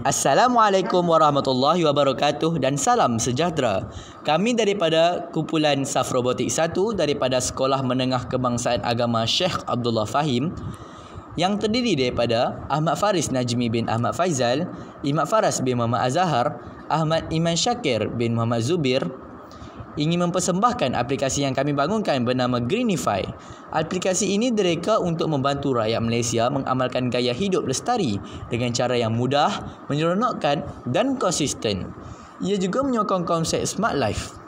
Assalamualaikum warahmatullahi wabarakatuh dan salam sejahtera. Kami daripada kumpulan SAF Robotik 1 daripada Sekolah Menengah Kebangsaan Agama Sheikh Abdullah Fahim yang terdiri daripada Ahmad Faris Najmi bin Ahmad Faizal, Imad Faras bin Muhammad Azhar, Ahmad Iman Syakir bin Muhammad Zubir, ingin mempersembahkan aplikasi yang kami bangunkan bernama Greenify. Aplikasi ini direka untuk membantu rakyat Malaysia mengamalkan gaya hidup lestari dengan cara yang mudah, menyeronokkan dan konsisten. Ia juga menyokong konsep Smart Life.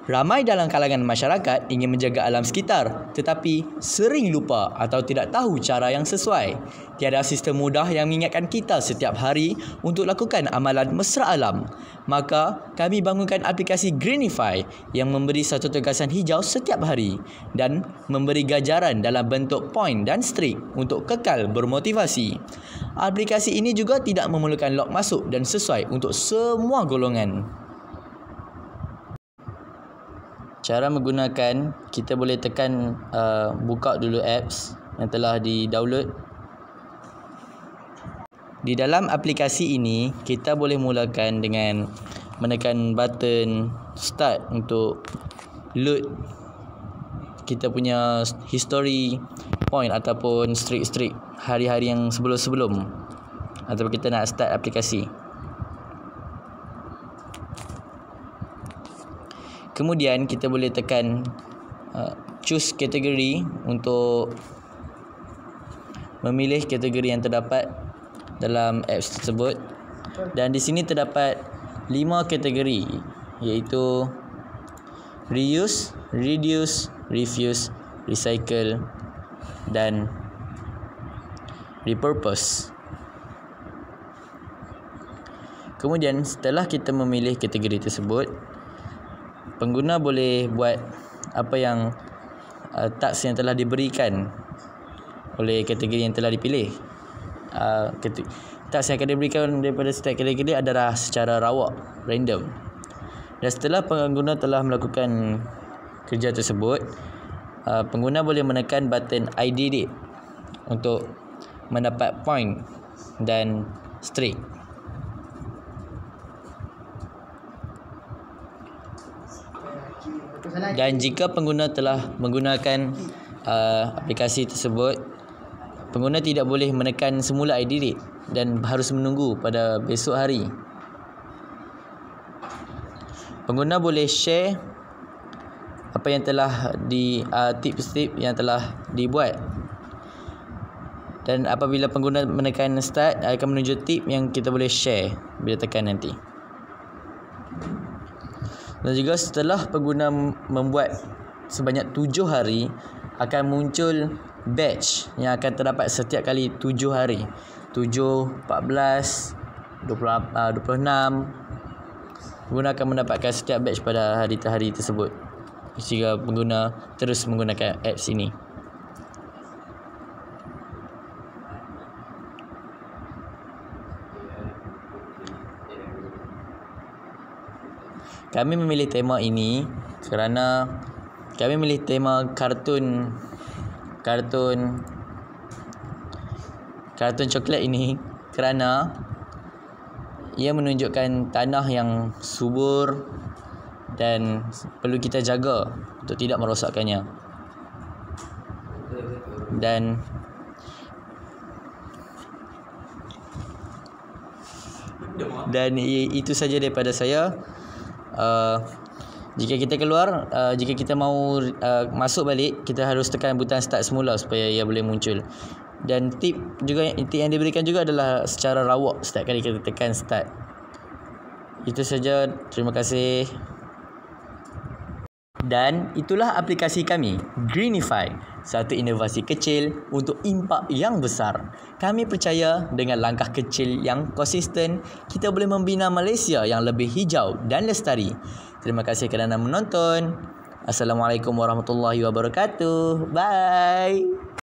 Ramai dalam kalangan masyarakat ingin menjaga alam sekitar tetapi sering lupa atau tidak tahu cara yang sesuai. Tiada sistem mudah yang mengingatkan kita setiap hari untuk lakukan amalan mesra alam. Maka kami bangunkan aplikasi Greenify yang memberi satu tugasan hijau setiap hari dan memberi ganjaran dalam bentuk poin dan streak untuk kekal bermotivasi. Aplikasi ini juga tidak memerlukan log masuk dan sesuai untuk semua golongan. Cara menggunakan, kita boleh tekan buka dulu apps yang telah di-download. Di dalam aplikasi ini, kita boleh mulakan dengan menekan button start untuk load kita punya history point ataupun streak hari-hari yang sebelum-sebelum, ataupun kita nak start aplikasi. Kemudian kita boleh tekan choose kategori untuk memilih kategori yang terdapat dalam apps tersebut. Dan di sini terdapat 5 kategori, iaitu reuse, reduce, refuse, recycle dan repurpose. Kemudian setelah kita memilih kategori tersebut, pengguna boleh buat apa yang task yang telah diberikan oleh kategori yang telah dipilih. Task yang akan diberikan daripada setiap kategori adalah secara rawak, random. Dan setelah pengguna telah melakukan kerja tersebut, pengguna boleh menekan button I did it untuk mendapat point dan streak. Dan jika pengguna telah menggunakan aplikasi tersebut, pengguna tidak boleh menekan semula I did it dan harus menunggu pada besok hari. Pengguna boleh share apa yang telah tips-tips yang telah dibuat. Dan apabila pengguna menekan start, akan menuju tip yang kita boleh share bila tekan nanti. Dan juga setelah pengguna membuat sebanyak 7 hari, akan muncul batch yang akan terdapat setiap kali 7 hari. 7, 14, 26. Pengguna akan mendapatkan setiap batch pada hari-hari tersebut jika pengguna terus menggunakan apps ini. Kami memilih tema ini kerana kami memilih tema kartun coklat ini kerana ia menunjukkan tanah yang subur dan perlu kita jaga untuk tidak merosakkannya. Dan itu saja daripada saya. Jika kita keluar, jika kita mahu masuk balik, kita harus tekan butang start semula supaya ia boleh muncul. Dan tip yang diberikan juga adalah secara rawak setiap kali kita tekan start. Itu saja, terima kasih. Dan itulah aplikasi kami, Greenify, satu inovasi kecil untuk impak yang besar. Kami percaya dengan langkah kecil yang konsisten, kita boleh membina Malaysia yang lebih hijau dan lestari. Terima kasih kerana menonton. Assalamualaikum warahmatullahi wabarakatuh. Bye.